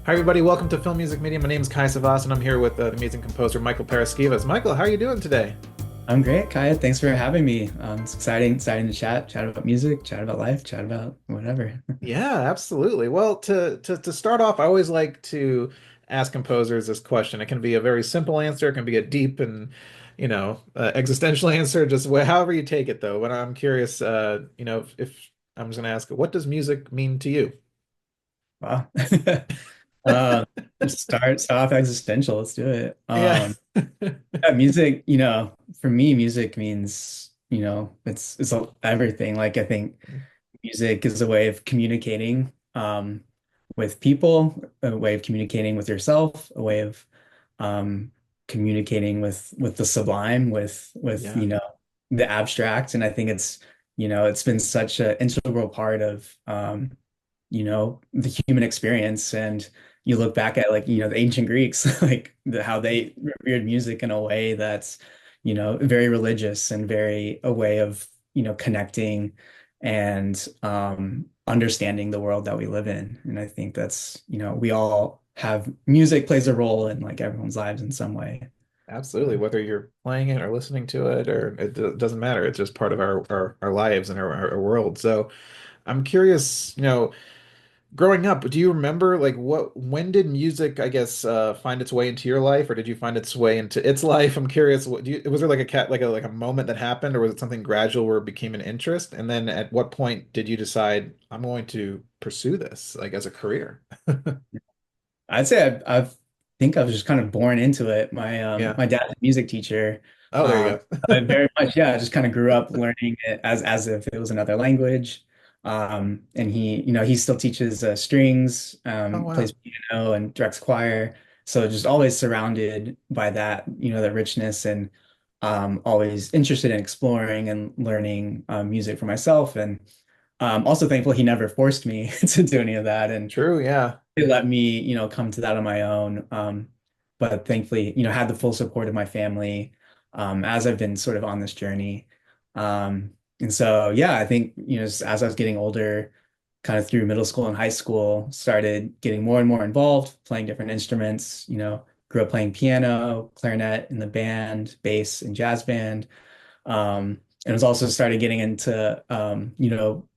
Hi, everybody. Welcome to Film Music Media. My name is Kai Savas, and I'm here with the amazing composer Michael Paraskevas. Michael, how are you doing today? I'm great, Kaya. Thanks for having me. It's exciting to chat about music, chat about life, chat about whatever. Yeah, absolutely. Well, to start off, I always like to ask composers this question. It can be a very simple answer, it can be a deep and existential answer, just however you take it, though. But I'm curious, if I'm just going to ask, what does music mean to you? Wow. Um, start off existential. Let's do it. Yeah. Yeah, music, for me, music means, everything. Like I think music is a way of communicating with people, a way of communicating with yourself, a way of um, communicating with the sublime, with Yeah. the abstract. And I think it's been such an integral part of the human experience. And you look back at like the ancient Greeks, like how they revered music in a way that's very religious and very a way of connecting and understanding the world that we live in. And I think that's, we all have music plays a role in like everyone's lives in some way. Absolutely. Whether you're playing it or listening to it, or doesn't matter. It's just part of our lives and our world. So I'm curious, growing up, do you remember like when did music, I guess, find its way into your life, or did you find its way into its life? I'm curious, was there like a cat like a moment that happened, or was it something gradual where it became an interest? And then at what point did you decide I'm going to pursue this like as a career? I'd say I think I was just kind of born into it. Yeah. My dad's a music teacher. Oh, there Um, you I go. very much, yeah, I just kind of grew up learning it as if it was another language. And he still teaches strings, Oh, plays wow. piano and directs choir. So just always surrounded by that, the richness and always interested in exploring and learning music for myself. And also thankful he never forced me to do any of that. And True, yeah. they let me, come to that on my own. But thankfully, had the full support of my family as I've been sort of on this journey. And so, yeah, I think, just as I was getting older, kind of through middle school and high school, started getting more and more involved, playing different instruments, grew up playing piano, clarinet in the band, bass and jazz band. And was also started getting into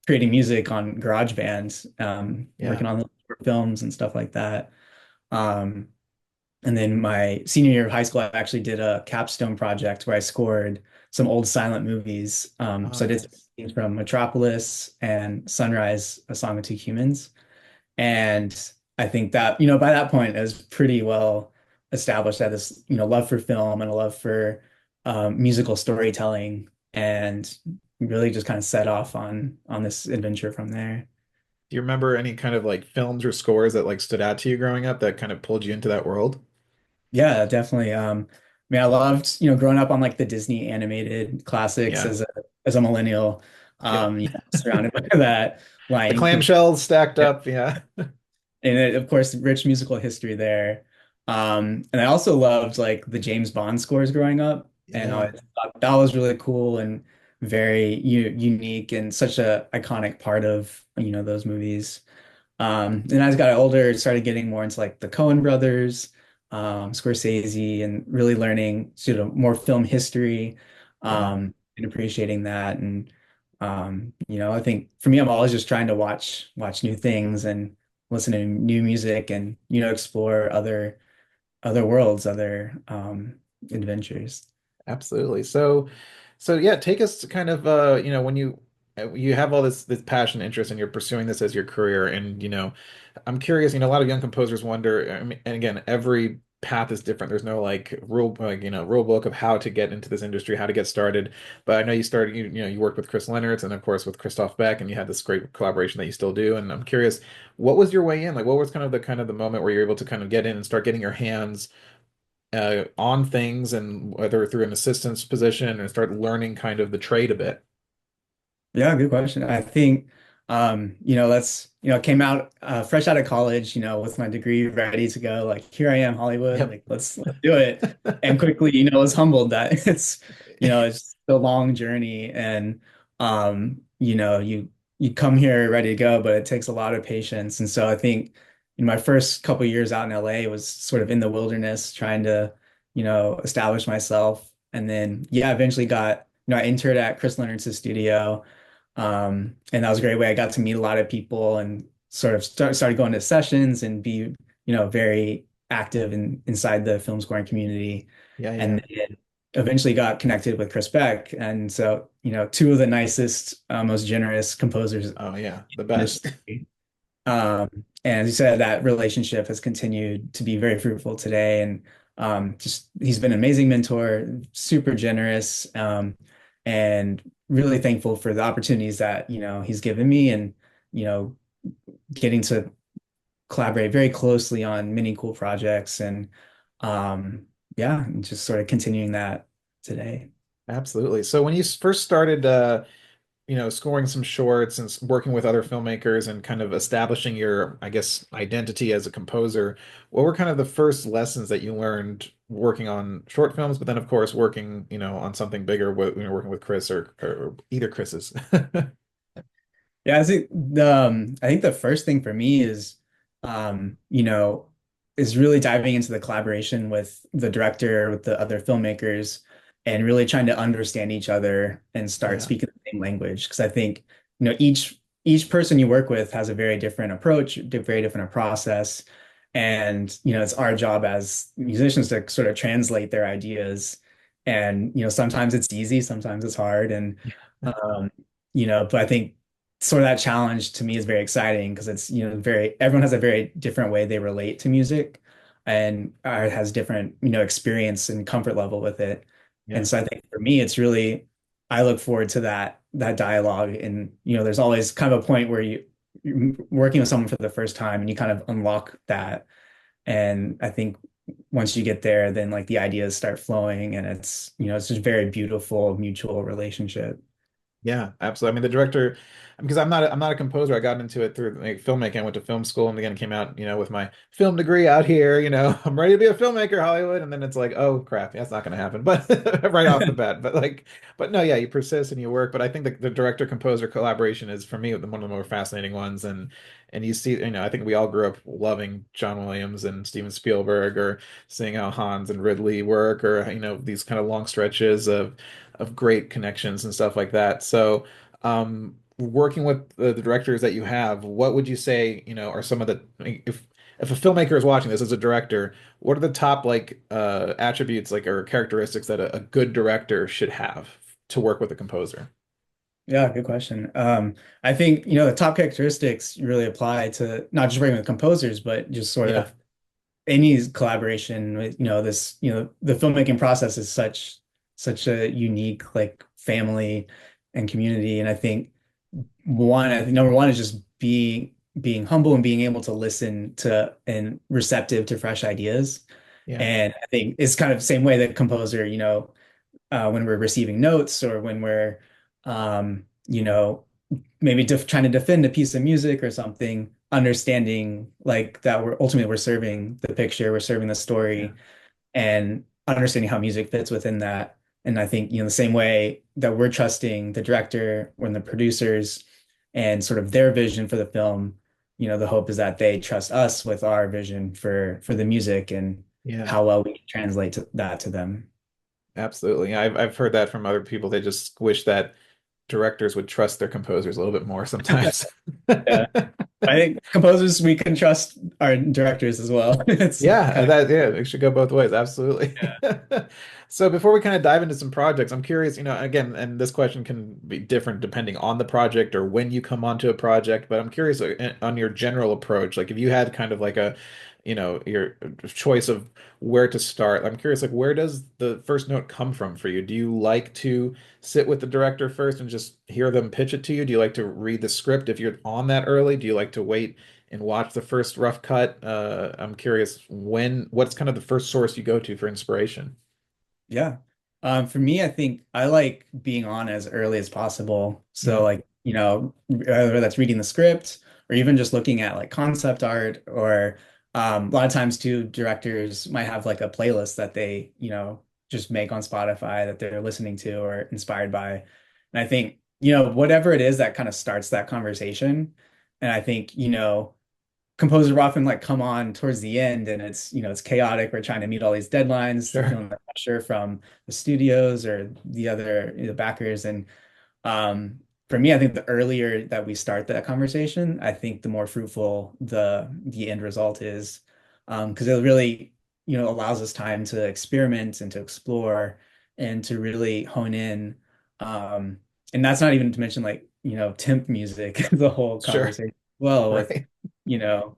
creating music on GarageBand, Yeah. working on films and stuff like that. Um, and then my senior year of high school, I actually did a capstone project where I scored some old silent movies. Oh, So I did nice. scenes from Metropolis and Sunrise, A Song of Two Humans. And I think that, by that point, it was pretty well established that this, love for film and a love for musical storytelling, and really just kind of set off on this adventure from there. Do you remember any kind of like films or scores that like stood out to you growing up that kind of pulled you into that world? Yeah, definitely. I mean, I loved, growing up on like the Disney animated classics Yeah. as a millennial, Yep. surrounded by that. The Lion King. clamshells stacked up. Yeah. And of course, rich musical history there. And I also loved like the James Bond scores growing up, and I Yeah. thought that was really cool and very unique and such a iconic part of those movies. And as I got older, started getting more into like the Coen brothers, Scorsese, and really learning more film history, Yeah. and appreciating that. And I think for me, I'm always just trying to watch new things and listen to new music and explore other worlds, other adventures. Absolutely. So yeah, take us to kind of when you have all this passion, interest, and you're pursuing this as your career, and I'm curious, a lot of young composers wonder, I mean, and again, every path is different. There's no like rule book of how to get into this industry, how to get started. But I know you started, you worked with Chris Leonard and of course with Christoph Beck, and you had this great collaboration that you still do. And I'm curious, what was your way in? Like, what was kind of the moment where you're able to kind of get in and start getting your hands on things, and whether through an assistance position or start learning kind of the trade a bit. Yeah, good question. I think, that's, came out fresh out of college, with my degree ready to go. Like, here I am, Hollywood. Yep. Like, let's do it. And quickly, was humbled that it's a long journey, and you come here ready to go, but it takes a lot of patience. And so I think, in my first couple years out in LA was sort of in the wilderness trying to, establish myself. And then yeah, eventually I interned at Chris Leonard's studio. And that was a great way. I got to meet a lot of people and sort of started going to sessions and be, very active inside the film scoring community. Yeah, yeah. And then eventually got connected with Chris Beck. And so, two of the nicest, most generous composers in Oh yeah, the the best. industry. And as you said, that relationship has continued to be very fruitful today. And just he's been an amazing mentor, super generous, and really thankful for the opportunities that, he's given me and, you know, getting to collaborate very closely on many cool projects and yeah, and just sort of continuing that today. Absolutely. So when you first started scoring some shorts and working with other filmmakers and kind of establishing your, I guess, identity as a composer, what were kind of the first lessons that you learned working on short films, but then of course working, on something bigger, working with Chris or either Chris's? Yeah, I think the first thing for me is um, you know, is really diving into the collaboration with the director, with the other filmmakers, and really trying to understand each other and start Yeah. speaking the same language. Because I think, each person you work with has a very different approach, very different process. And, it's our job as musicians to sort of translate their ideas. And, sometimes it's easy, sometimes it's hard. And um, but I think sort of that challenge to me is very exciting because it's, everyone has a very different way they relate to music and has different, experience and comfort level with it. And Yeah. so I think for me, it's really, I look forward to that dialogue. And, there's always kind of a point where you're working with someone for the first time and you kind of unlock that. And I think once you get there, then like the ideas start flowing and it's just a very beautiful mutual relationship. Yeah, absolutely. I mean, the director, because I'm not a composer. I got into it through like, filmmaking. I went to film school and again came out, with my film degree out here, I'm ready to be a filmmaker, Hollywood. And then it's like, oh crap, that's not going to happen. But right off the bat, but no, yeah, you persist and you work. But I think the director composer collaboration is for me one of the more fascinating ones. And you see, I think we all grew up loving John Williams and Steven Spielberg or seeing how Hans and Ridley work or, these kind of long stretches of great connections and stuff like that. So, working with the directors that you have, what would you say, are some of the if a filmmaker is watching this as a director, what are the top like attributes like or characteristics that a good director should have to work with a composer? Yeah, good question. I think, the top characteristics really apply to not just working with composers, but just sort Yeah, of any collaboration with, the filmmaking process is such a unique like family and community. And I think number one is just being humble and being able to listen to and receptive to fresh ideas. yeah, And I think it's kind of the same way that composer, when we're receiving notes or when we're, maybe trying to defend a piece of music or something, understanding like that we're serving the picture, we're serving the yeah, story, and understanding how music fits within that. And I think, the same way that we're trusting the director and the producers and sort of their vision for the film, the hope is that they trust us with our vision for the music and yeah. how well we can translate that to them. Absolutely. I've heard that from other people. They just wish that directors would trust their composers a little bit more sometimes. Yeah. I think composers, we can trust our directors as well. It's Yeah, kind of, that it should go both ways. Absolutely. yeah. So before we kind of dive into some projects, I'm curious, again, and this question can be different depending on the project or when you come onto a project, but I'm curious on your general approach. Like if you had kind of like your choice of where to start, I'm curious, like where does the first note come from for you? Do you like to sit with the director first and just hear them pitch it to you? Do you like to read the script if you're on that early? Do you like to wait and watch the first rough cut? I'm curious what's kind of the first source you go to for inspiration? Yeah. For me, I think I like being on as early as possible. So Yeah, like, whether that's reading the script or even just looking at like concept art or a lot of times too, directors might have like a playlist that they, just make on Spotify that they're listening to or inspired by. And I think, whatever it is that kind of starts that conversation. And I think, composers will often like come on towards the end and it's, it's chaotic. We're trying to meet all these deadlines, Sure. feeling the pressure from the studios or the other, backers. And for me, I think the earlier that we start that conversation, I think the more fruitful the end result is. Because it really, allows us time to experiment and to explore and to really hone in. Um, and that's not even to mention like, temp music, the whole Sure. conversation. Well, with, Right. you know,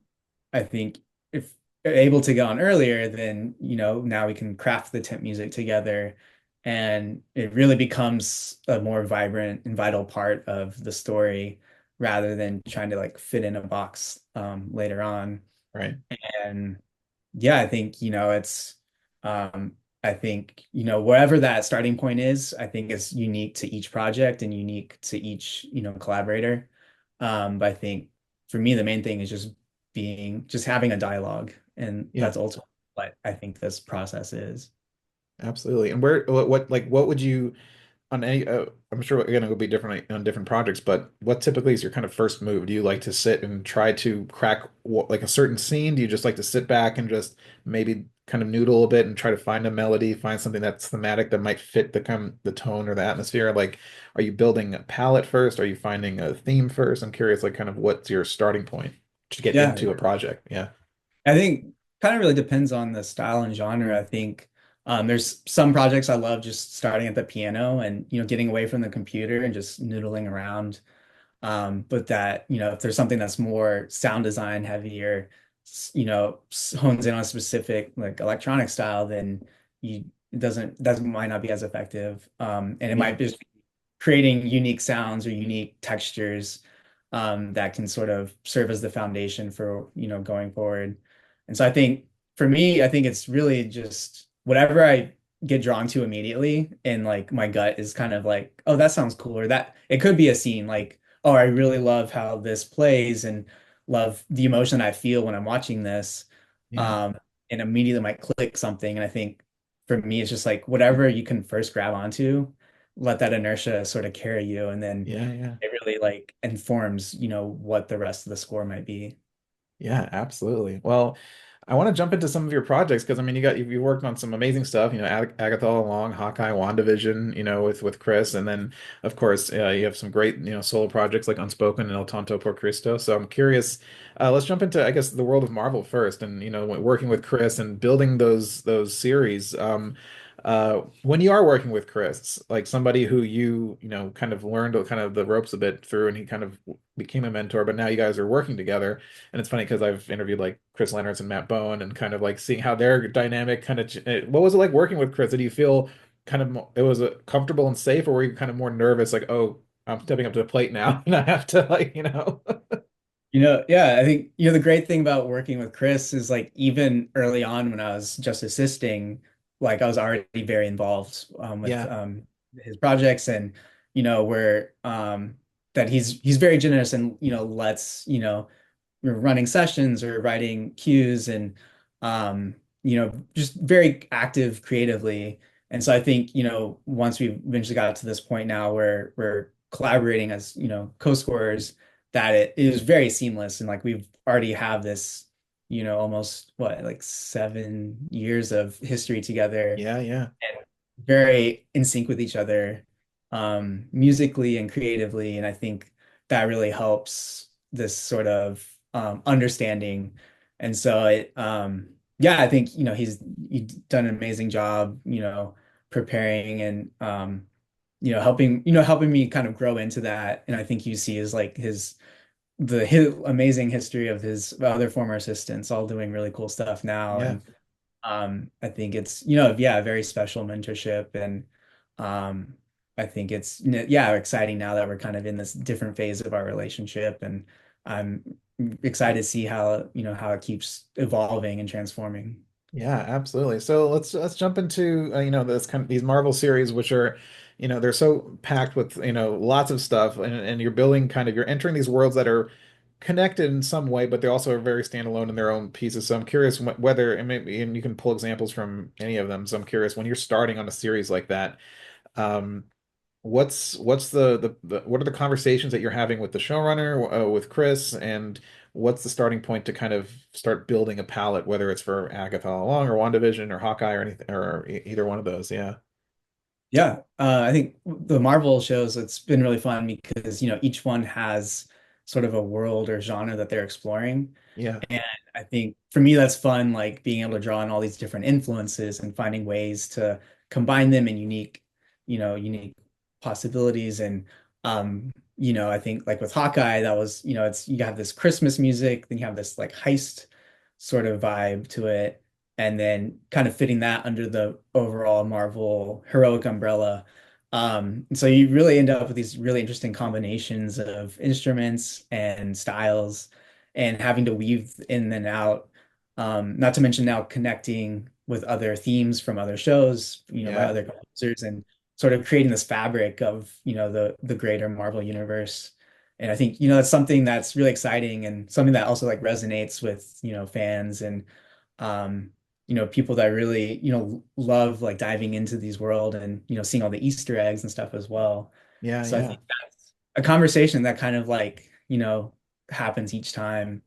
I think if able to go on earlier, then, now we can craft the temp music together and it really becomes a more vibrant and vital part of the story rather than trying to like fit in a box later on. Right. And yeah, I think, I think, wherever that starting point is, I think it's unique to each project and unique to each, collaborator. But I think for me, the main thing is just having a dialogue. And Yeah. that's ultimately what I think this process is. Absolutely. And where, what would you on any? I'm sure again it will be different on different projects, but what typically is your kind of first move? Do you like to sit and try to crack like a certain scene? Do you just like to sit back and just maybe kind of noodle a bit and try to find a melody, find something that's thematic that might fit the tone or the atmosphere? Like, are you building a palette first? Are you finding a theme first? I'm curious, like, kind of what's your starting point to get Yeah, into a project? Yeah. I think kind of really depends on the style and genre. I think there's some projects I love just starting at the piano and getting away from the computer and just noodling around. But that, if there's something that's more sound design heavy or, hones in on a specific like electronic style, then it doesn't might not be as effective. And it Yeah. might just be creating unique sounds or unique textures that can sort of serve as the foundation for, going forward. And so I think for me, I think it's really just whatever I get drawn to immediately and like my gut is kind of like, oh, that sounds cool. Or that it could be a scene like, oh, I really love how this plays and love the emotion I feel when I'm watching this. Yeah. Um, and immediately might click something. And I think for me, it's just like whatever you can first grab onto, let that inertia sort of carry you. And then Yeah. Yeah. it really like informs, what the rest of the score might be. Yeah, absolutely. Well, I want to jump into some of your projects because I mean, you worked on some amazing stuff. Agatha All Along, Hawkeye, WandaVision. With Chris, and then of course you have some great solo projects like Unspoken and El Tonto por Cristo. So I'm curious. Let's jump into I guess the world of Marvel first, and working with Chris and building those series. When you are working with Chris, like somebody who kind of learned kind of the ropes a bit through, and he kind of became a mentor, but now you guys are working together. And it's funny because I've interviewed like Chris Leonard and Matt Bowen and kind of like seeing how their dynamic kind of what was it like working with Chris? Did you feel kind of it was comfortable and safe, or were you kind of more nervous like, oh, I'm stepping up to the plate now and I have to Yeah, I think, the great thing about working with Chris is like even early on when I was just assisting, like I was already very involved with Yeah. his projects and, where that he's very generous and, lets, we're running sessions or writing cues and, just very active creatively. And so I think, once we eventually got to this point now where we're collaborating as, co-scorers, that it is very seamless and like we've already have this almost what like 7 years of history together Yeah, yeah. and very in sync with each other musically and creatively, and I think that really helps this sort of understanding. And so yeah, I think he's done an amazing job preparing and helping me kind of grow into that. And I think UC is like his amazing history of his other former assistants all doing really cool stuff now. Yeah. And I think it's yeah, a very special mentorship. And um I think it's yeah, exciting now that we're kind of in this different phase of our relationship. And I'm excited to see how it keeps evolving and transforming. Yeah, absolutely. So let's jump into this kind of these Marvel series, which are they're so packed with lots of stuff, and you're building you're entering these worlds that are connected in some way, but they also are very standalone in their own pieces. So I'm curious whether and you can pull examples from any of them. So I'm curious when you're starting on a series like that, um, what's what are the conversations that you're having with the showrunner with Chris, and what's the starting point to kind of start building a palette, whether it's for Agatha All Along or WandaVision or Hawkeye or anything or either one of those. Yeah. Yeah, I think the Marvel shows, it's been really fun because, each one has sort of a world or genre that they're exploring. Yeah. And I think for me, that's fun, like being able to draw on all these different influences and finding ways to combine them in unique possibilities. And, I think like with Hawkeye, that was, you have this Christmas music, then you have this like heist sort of vibe to it, and then kind of fitting that under the overall Marvel heroic umbrella. And so you really end up with these really interesting combinations of instruments and styles and having to weave in and out. Not to mention now connecting with other themes from other shows, by Yeah. other composers, and sort of creating this fabric of, the greater Marvel universe. And I think, that's something that's really exciting and something that also like resonates with, fans and um, people that really, love like diving into these world and, seeing all the Easter eggs and stuff as well. Yeah. So I Yeah. think that's a conversation that kind of like, happens each time.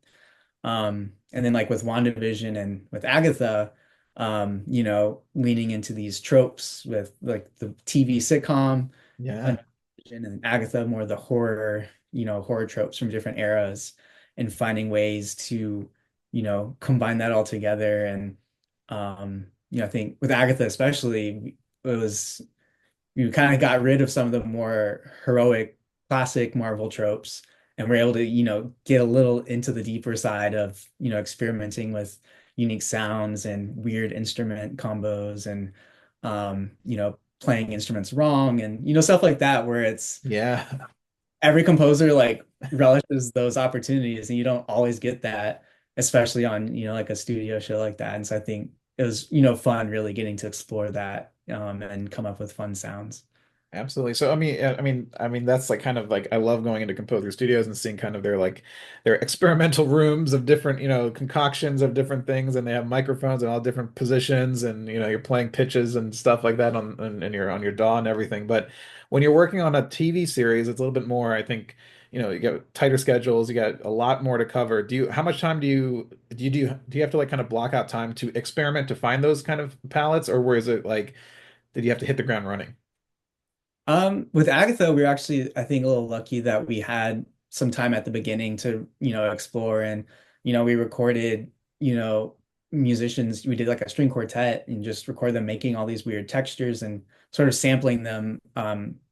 And then like with WandaVision and with Agatha, leaning into these tropes with like the TV sitcom Yeah. and Agatha more the horror, horror tropes from different eras and finding ways to, combine that all together. And I think with Agatha especially, it was we kind of got rid of some of the more heroic classic Marvel tropes and we're able to, get a little into the deeper side of, experimenting with unique sounds and weird instrument combos and playing instruments wrong and stuff like that where it's Yeah. every composer like relishes those opportunities and you don't always get that, especially on, like a studio show like that. And so I think it was, fun really getting to explore that and come up with fun sounds. Absolutely. So I mean that's like kind of like I love going into composer studios and seeing kind of their experimental rooms of different, concoctions of different things, and they have microphones in all different positions, and you're playing pitches and stuff like that and you're on your DAW and everything. But when you're working on a TV series, it's a little bit more, I think, you got tighter schedules, you got a lot more to cover. How much time do you have to like kind of block out time to experiment to find those kind of palettes, or where is it like did you have to hit the ground running? With Agatha, we were actually, I think, a little lucky that we had some time at the beginning to, explore and, we recorded, musicians. We did like a string quartet and just record them making all these weird textures and sort of sampling them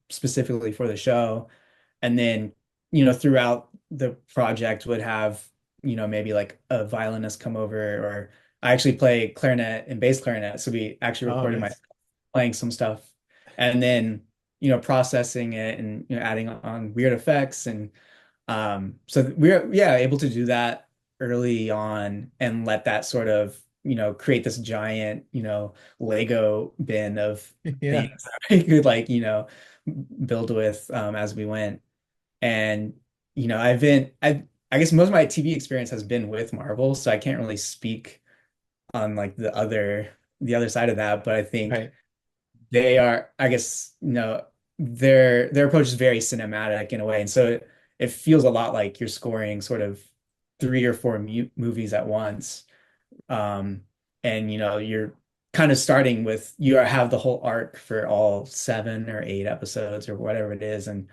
specifically for the show. And then, throughout the project would have, maybe like a violinist come over or I actually play clarinet and bass clarinet. So we actually Oh, recorded my nice. playing some stuff and then processing it and adding on weird effects and so we're yeah able to do that early on and let that sort of create this giant Lego bin of things Yeah. that we could like build with as we went. And I guess most of my TV experience has been with Marvel, so I can't really speak on like the other side of that, but I think Right. they are, I guess, their approach is very cinematic in a way, and so it feels a lot like you're scoring sort of three or four mu movies at once. Um, and you're kind of starting with you have the whole arc for all 7 or 8 episodes or whatever it is, and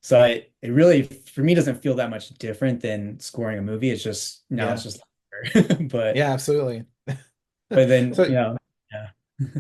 so it really for me doesn't feel that much different than scoring a movie. It's just now it's Yeah. just longer. but Yeah, absolutely. but then So yeah.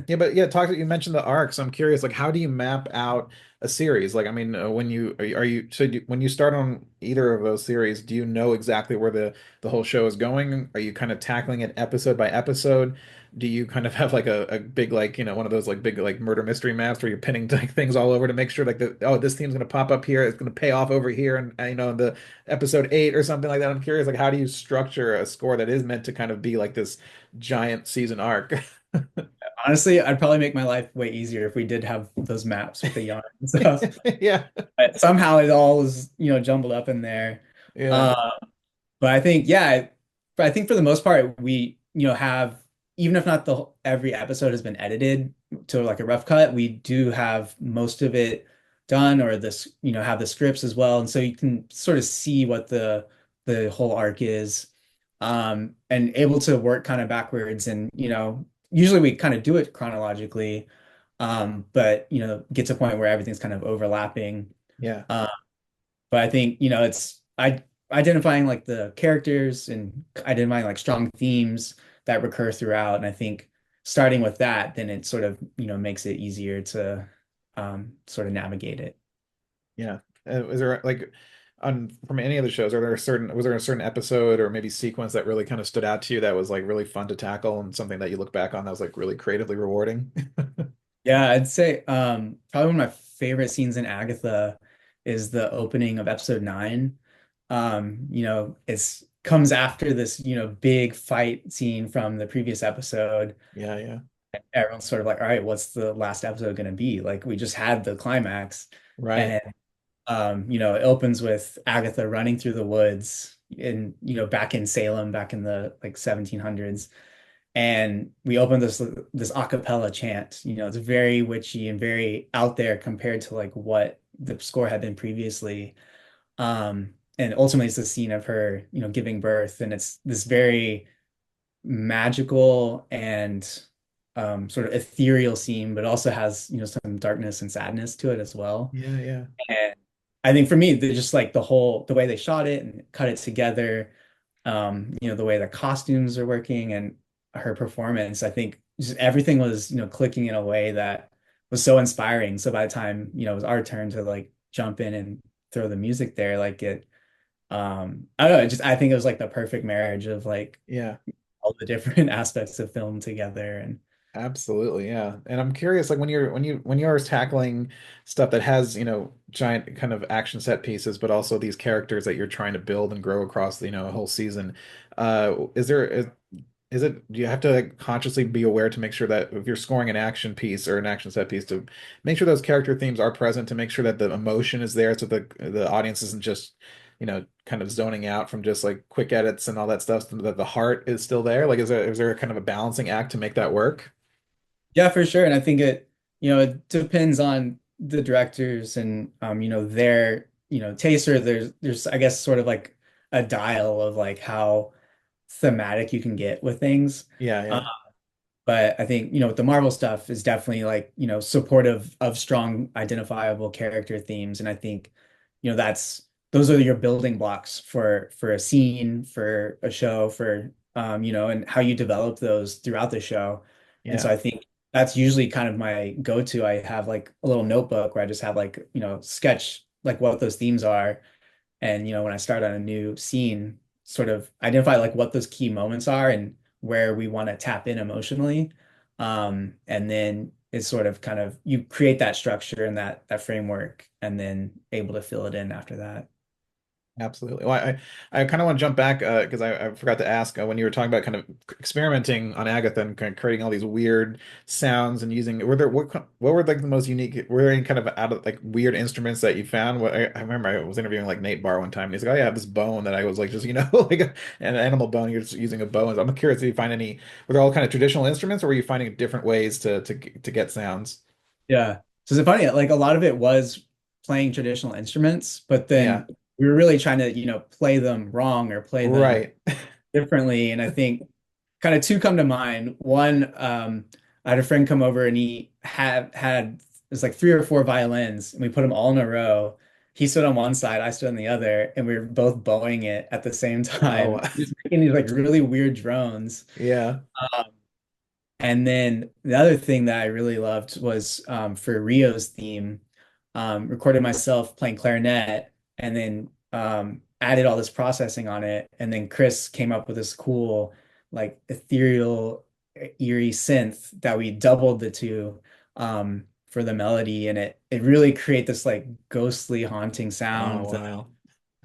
yeah, but yeah, you mentioned the arcs. I'm curious, like, how do you map out a series? Like, I mean, when you are you so when you start on either of those series, do you know exactly where the whole show is going? Are you kind of tackling it episode by episode? Do you kind of have like a big like one of those like big like murder mystery maps where you're pinning like things all over to make sure like this theme's gonna pop up here, it's gonna pay off over here, and in the episode 8 or something like that. I'm curious, like, how do you structure a score that is meant to kind of be like this giant season arc? Honestly, I'd probably make my life way easier if we did have those maps with the yarn and stuff. Yeah. But somehow it all is, jumbled up in there. Yeah. Uh, but I think, yeah, but I think for the most part, we, have, even if not every episode has been edited to like a rough cut, we do have most of it done or this, have the scripts as well. And so you can sort of see what the the whole arc is, and able to work kind of backwards. And, usually we kind of do it chronologically, but, get to a point where everything's kind of overlapping. Yeah. Um, but I think, identifying like the characters and identifying like strong themes that recur throughout. And I think starting with that, then it sort of, makes it easier to sort of navigate it. Yeah. Is there like on from any of the shows, are there a certain was there a certain episode or maybe sequence that really kind of stood out to you that was like really fun to tackle and something that you look back on that was like really creatively rewarding? Yeah, I'd say probably one of my favorite scenes in Agatha is the opening of episode 9. It's comes after this, big fight scene from the previous episode. Yeah, yeah. Everyone's sort of like, all right, what's the last episode going to be? Like we just had the climax. Right. And it opens with Agatha running through the woods back in Salem, back in the like 1700s. And we open this a cappella chant. It's very witchy and very out there compared to like what the score had been previously. And ultimately it's the scene of her, giving birth. And it's this very magical and sort of ethereal scene, but also has, some darkness and sadness to it as well. Yeah, yeah. And I think for me, just like the way they shot it and cut it together, the way the costumes are working and her performance, I think just everything was, clicking in a way that was so inspiring. So by the time, it was our turn to like jump in and throw the music there, like I don't know, I think it was like the perfect marriage of like Yeah. all the different aspects of film together. And Absolutely, yeah. And I'm curious, like when you're tackling stuff that has, giant kind of action set pieces, but also these characters that you're trying to build and grow across, a whole season. Is it do you have to like consciously be aware to make sure that if you're scoring an action piece or an action set piece to make sure those character themes are present to make sure that the emotion is there so the audience isn't just, kind of zoning out from just like quick edits and all that stuff, so that the heart is still there? Like is there a kind of a balancing act to make that work? yeah, for sure. And I think it depends on the directors and their, taste, or there's I guess sort of like a dial of like how thematic you can get with things. Yeah, Uh, yeah. but I think, with the Marvel stuff is definitely like, supportive of strong identifiable character themes. And I think, those are your building blocks for a scene, for a show, for and how you develop those throughout the show. And so Yeah. I think that's usually kind of my go-to. I have like a little notebook where I just have like, sketch like what those themes are. And when I start on a new scene, sort of identify like what those key moments are and where we want to tap in emotionally. And then it's sort of kind of you create that structure and that framework and then able to fill it in after that. Absolutely. Well, I kind of want to jump back because I forgot to ask when you were talking about kind of experimenting on Agatha and kind of creating all these weird sounds and using what were like the most unique, were there any kind of out of like weird instruments that you found? I remember I was interviewing like Nate Barr one time and he's like, oh yeah, I have this bone that I was like just like an animal bone, you're just using a bone. So I'm curious if you find any, were they all kind of traditional instruments or were you finding different ways to get sounds? Yeah. So it's funny, like a lot of it was playing traditional instruments, but Yeah. then we were really trying to, play them wrong or play them Right. differently. And I think kind of two come to mind. One, I had a friend come over and he had it was like 3 or 4 violins, and we put them all in a row. He stood on one side, I stood on the other, and we were both bowing it at the same Oh, time, just making these like really weird drones. yeah. Um, and then the other thing that I really loved was for Rio's theme, recorded myself playing clarinet and then added all this processing on it. And then Chris came up with this cool, like ethereal, eerie synth that we doubled the two for the melody. And it really create this like ghostly, haunting Oh, sound that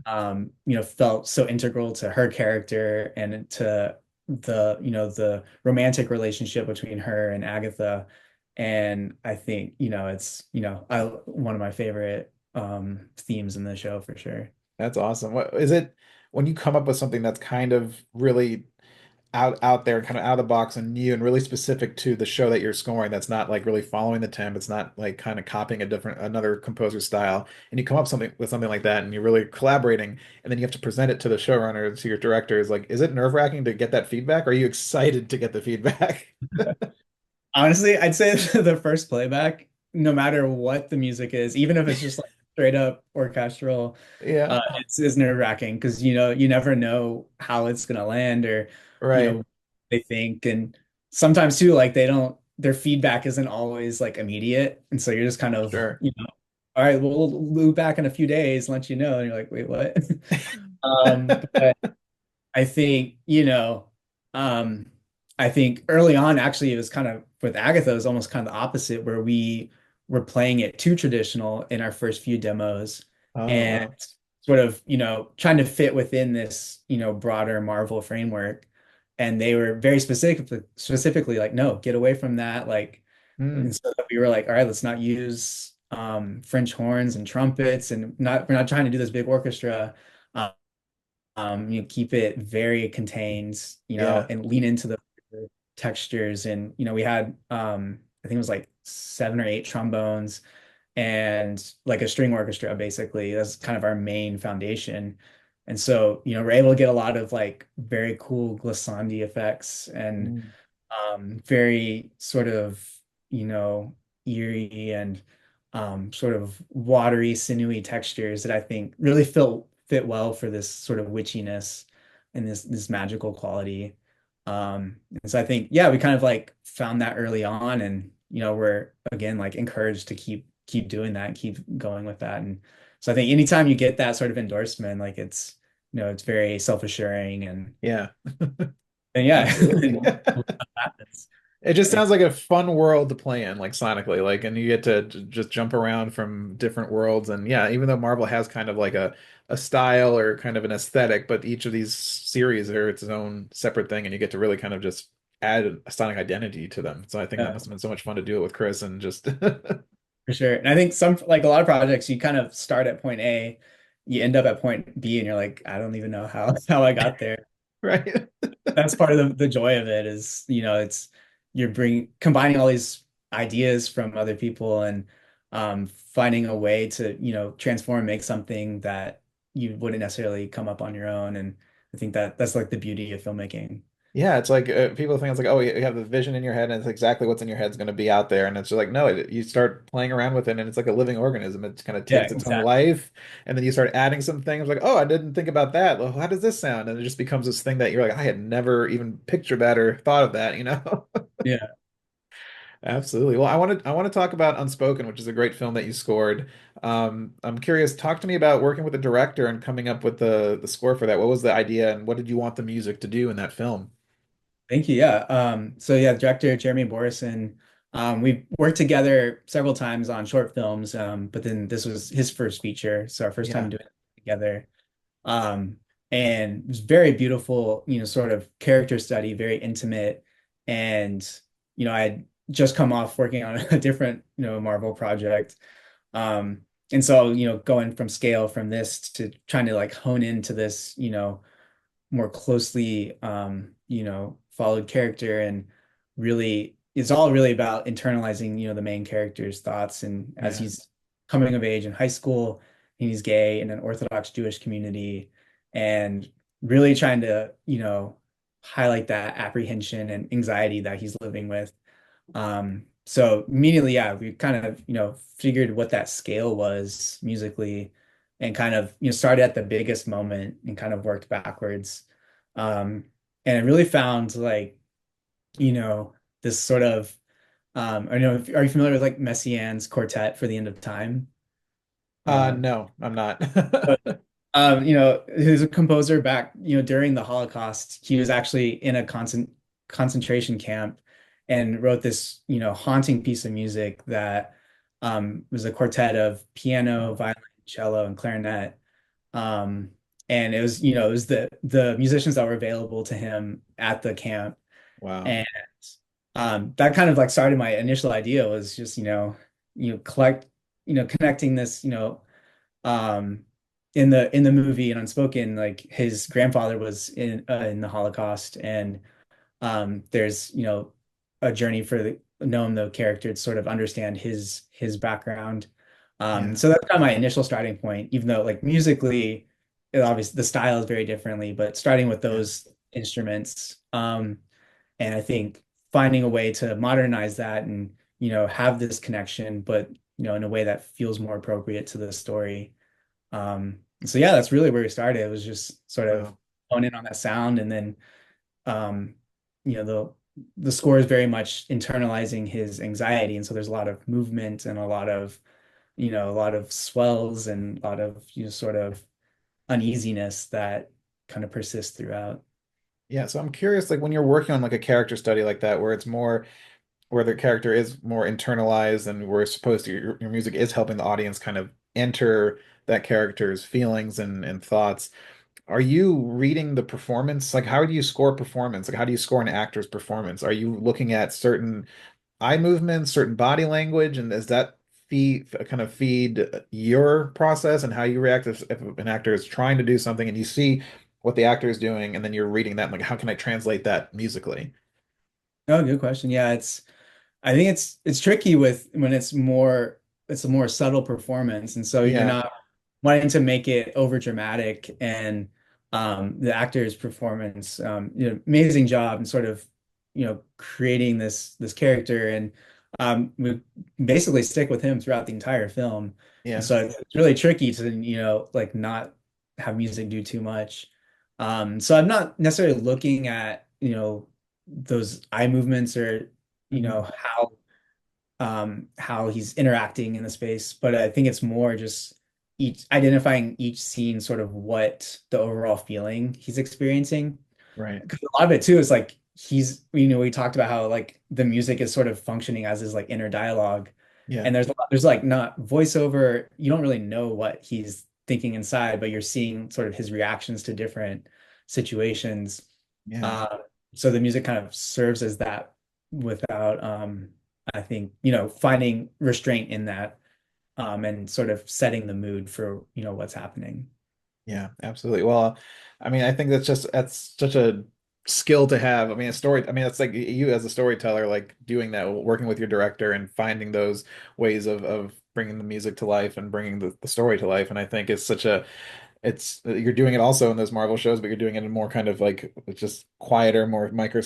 wow. felt so integral to her character and to the romantic relationship between her and Agatha. And I think, it's, one of my favorite themes in the show for sure. That's awesome. What is it when you come up with something that's kind of really out there, kind of out of the box and new and really specific to the show that you're scoring. That's not like really following the temp. It's not like kind of copying a different another composer's style. And you come up something with something like that, and you're really collaborating, and then you have to present it to the showrunner, to your director. Is like, is it nerve-wracking to get that feedback? Or are you excited to get the feedback? Honestly, I'd say the first playback, no matter what the music is, even if it's just like straight up orchestral, Yeah, it's nerve-wracking because you never know how it's gonna land or right. they think, and sometimes too like they don't their feedback isn't always like immediate, and so you're just kind of Sure. all right, we'll loop back in a few days, let you know, and you're like, wait, what? But I think, um, I think early on, actually, it was kind of with Agatha, it was almost kind of the opposite, where we were playing it too traditional in our first few demos Oh, and wow. sort of, trying to fit within this, broader Marvel framework. And they were very specifically like, no, get away from that. Like, Hmm. and so we were like, all right, let's not use French horns and trumpets, and we're not trying to do this big orchestra. Um, keep it very contained, Yeah. and lean into the textures. And, we had, I think it was like 7 or 8 trombones and like a string orchestra, basically. That's kind of our main foundation. And so, we're able to get a lot of like very cool glissandi effects and Hmm. very sort of, you know, eerie and sort of watery, sinewy textures that I think really fit well for this sort of witchiness and this magical quality. And so I think, yeah, we kind of like found that early on, and we're again like encouraged to keep doing that and keep going with that. And so I think anytime you get that sort of endorsement, like it's very self-assuring Yeah. and yeah, Absolutely. happens. It just And sounds like a fun world to play in, like sonically, like, and you get to just jump around from different worlds. And yeah, even though Marvel has kind of like a style or kind of an aesthetic, but each of these series are its own separate thing, and you get to really kind of just add a sonic identity to them. So I think that yeah, must have been so much fun to do it with Chris and just for sure. And I think some like a lot of projects, you kind of start at point A, you end up at point B, and you're like, I don't even know how how I got there. right. That's part of the joy of it is, it's you're combining all these ideas from other people and finding a way to, transform, make something that you wouldn't necessarily come up on your own. And I think that's like the beauty of filmmaking. Yeah, it's like people think it's like, oh, you have the vision in your head, and it's exactly what's in your head is going to be out there, and it's just like, no, you start playing around with it, and it's like a living organism. It kind of Yeah, takes its own exactly. life, and then you start adding some things like, oh, I didn't think about that. Well, how does this sound? And it just becomes this thing that you're like, I had never even pictured that or thought of that, you know? Yeah. Absolutely. Well, I want to talk about Unspoken, which is a great film that you scored. I'm curious, talk to me about working with the director and coming up with the score for that. What was the idea, and what did you want the music to do in that film? Thank you. Yeah. So yeah, director Jeremy Borison. We've worked together several times on short films, but then this was his first feature, so our first time Yeah. doing it together. Um, and it was very beautiful, sort of character study, very intimate. And, I had just come off working on a different, Marvel project. Um, and so, going from scale from this to trying to like hone into this, more closely, followed character, and really it's all really about internalizing, the main character's thoughts. And as Yeah. he's coming of age in high school, and he's gay in an Orthodox Jewish community, and really trying to, highlight that apprehension and anxiety that he's living with. So immediately, yeah, we kind of, figured what that scale was musically and kind of, started at the biggest moment and kind of worked backwards. Um, and I really found like, this sort of, I know, are you familiar with like Messiaen's Quartet for the End of Time? Um, No, I'm not. he was a composer back, during the Holocaust. He was actually in a concentration camp and wrote this, haunting piece of music that was a quartet of piano, Wow. violin, cello, and clarinet. Um, and it was the musicians that were available to him at the camp. Wow. And that kind of like started my initial idea was just, connecting this, um in the movie and Unspoken, like his grandfather was in the Holocaust, and There's, a journey for Noam, the character, to sort of understand his background. Yeah. So that's kind of my initial starting point, even though like musically, it obviously the style is very differently, but starting with Yeah. those instruments. And I think finding a way to modernize that and, have this connection, but, in a way that feels more appropriate to the story. So yeah, that's really where we started. It was just sort of Wow. hone in on that sound, and then um, the score is very much internalizing his anxiety, and so there's a lot of movement and a lot of swells and a lot of sort of uneasiness that kind of persists throughout. Yeah, so I'm curious, like when you're working on like a character study like that, where it's more where the character is more internalized and we're supposed to your music is helping the audience kind of enter that character's feelings and thoughts. Are you reading the performance? Like how do you score performance? Like how do you score an actor's performance? Are you looking at certain eye movements, certain body language, and does that feed your process and how you react if an actor is trying to do something and you see what the actor is doing and then you're reading that, like how can I translate that musically? Oh, good question. Yeah, I think it's tricky with when it's a more subtle performance, and so you're Yeah, not wanting to make it over dramatic. And the actor's performance, amazing job and sort of creating this character, and we basically stick with him throughout the entire film. And yeah, so it's really tricky to like not have music do too much. So I'm not necessarily looking at those eye movements or hmm, how he's interacting in the space, but I think it's more just each identifying each scene sort of what the overall feeling he's experiencing. right, Because a lot of it too is like we talked about how like the music is sort of functioning as his like inner dialogue, yeah, and there's like not voiceover. You don't really know what he's thinking inside, but you're seeing sort of his reactions to different situations. yeah. Uh, so the music kind of serves as that without, I think, finding restraint in that, and sort of setting the mood for, what's happening. Yeah, absolutely. Well, I mean, I think that's such a skill to have. I mean, I mean, it's like you as a storyteller, like doing that, working with your director and finding those ways of bringing the music to life and bringing the story to life. And I think it's such a, it's you're doing it also in those Marvel shows, but you're doing it in more kind of like just quieter, more micro,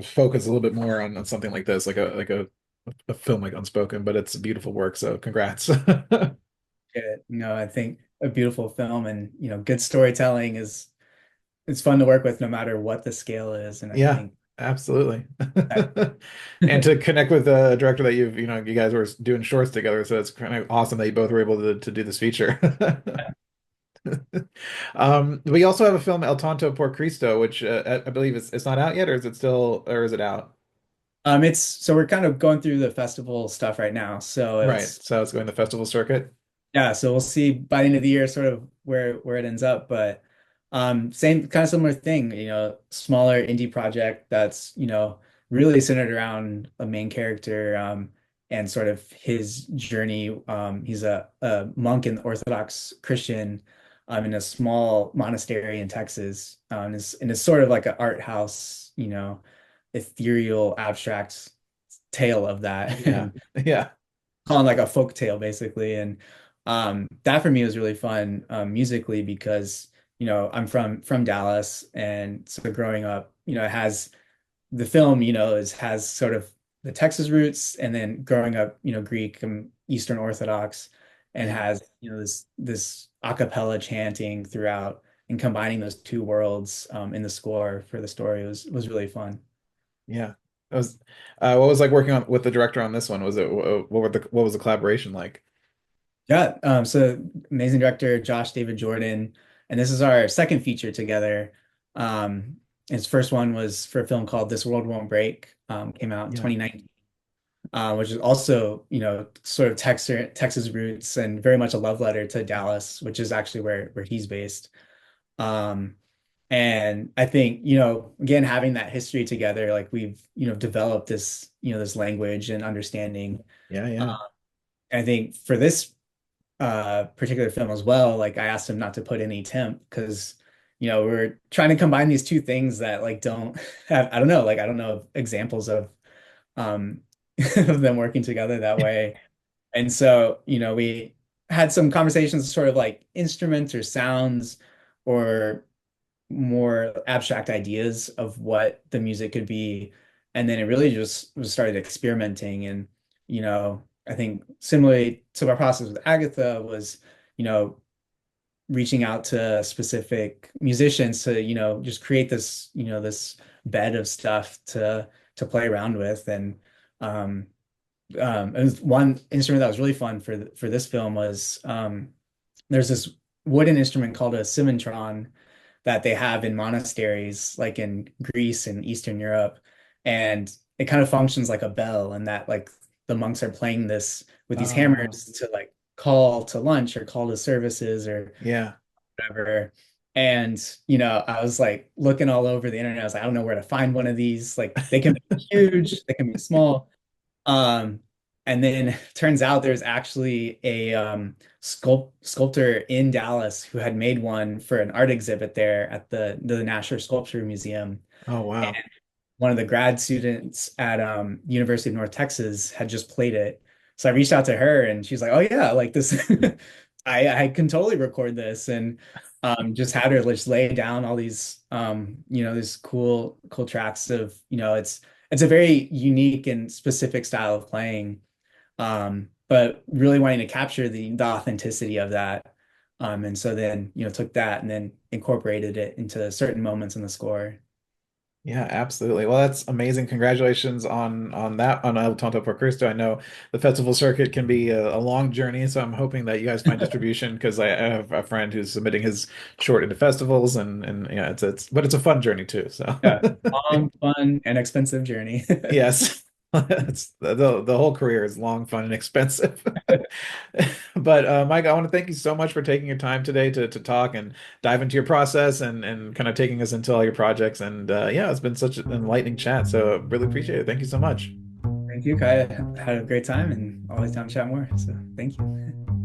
focus a little bit more on something like this, like a film like Unspoken. But it's a beautiful work. So congrats. Good. I think a beautiful film and, good storytelling is it's fun to work with no matter what the scale is. And I Yeah, think absolutely. that And to connect with a director that you guys were doing shorts together, so it's kind of awesome that you both were able to do this feature. We also have a film El Tonto por Cristo, which I believe it's not out yet, or is it still, or is it out? it's so we're kind of going through the festival stuff right now. So Right, it's so it's going to the festival circuit. Yeah, so we'll see by the end of the year sort of where it ends up. But same kind of similar thing, smaller indie project that's, really centered around a main character, and sort of his journey. He's a monk and Orthodox Christian, in a small monastery in Texas. And it's sort of like an art house, ethereal, abstract tale of that. Yeah, yeah, Calling like a folk tale basically. And that for me was really fun, musically, because I'm from Dallas, and so growing up, it has the film, has sort of the Texas roots, and then growing up, Greek and Eastern Orthodox, and yeah, has this a cappella chanting throughout, and combining those two worlds, in the score for the story was really fun. yeah. It was what was like working on with the director on this one? Was it what was the collaboration like? Yeah, so amazing director Josh David Jordan, and this is our second feature together. His first one was for a film called This World Won't Break, came out in Yeah, 2019, which is also, sort of Texas roots and very much a love letter to Dallas, which is actually where he's based. Um, and I think, again, having that history together, like we've, developed this language and understanding. yeah, Uh, yeah, I think for this particular film as well, like I asked him not to put any temp because we're trying to combine these two things that like don't have, I don't know, like I don't know examples of um of them working together that way. And so, we had some conversations sort of like instruments or sounds or more abstract ideas of what the music could be. And then it really just was started experimenting. And, I think similarly to our process with Agatha was, you know, reaching out to specific musicians to, just create this, this bed of stuff to play around with. Um, and one instrument that was really fun for this film was there's this wooden instrument called a cimentron that they have in monasteries, like in Greece and Eastern Europe, and it kind of functions like a bell, and that like the monks are playing this with these Oh, hammers to like call to lunch or call to services or yeah. whatever. And, I was like looking all over the internet. I was like, I don't know where to find one of these. Like they can be huge, they can be small. Um, and then turns out there's actually a sculptor in Dallas who had made one for an art exhibit there at the Nasher Sculpture Museum. Oh, And wow. one of the grad students at University of North Texas had just played it. So I reached out to her and she's like, "Oh yeah, like this, I can totally record this." And just had her just lay down all these these cool tracks of it's a very unique and specific style of playing, but really wanting to capture the authenticity of that. And so then took that and then incorporated it into certain moments in the score. Yeah, absolutely. Well, that's amazing. Congratulations on that on El Tonto por Cristo. I know the festival circuit can be a long journey, so I'm hoping that you guys find distribution because I have a friend who's submitting his short into festivals and yeah, it's but it's a fun journey too. So Yeah, long, fun, and expensive journey. yes, that's the whole career is long, fun, and expensive. But Mike, I want to thank you so much for taking your time today to talk and dive into your process and kind of taking us into all your projects. And yeah, it's been such an enlightening chat. So really appreciate it. Thank you so much. Thank you, Kai. I had a great time and always down to chat more. So thank you.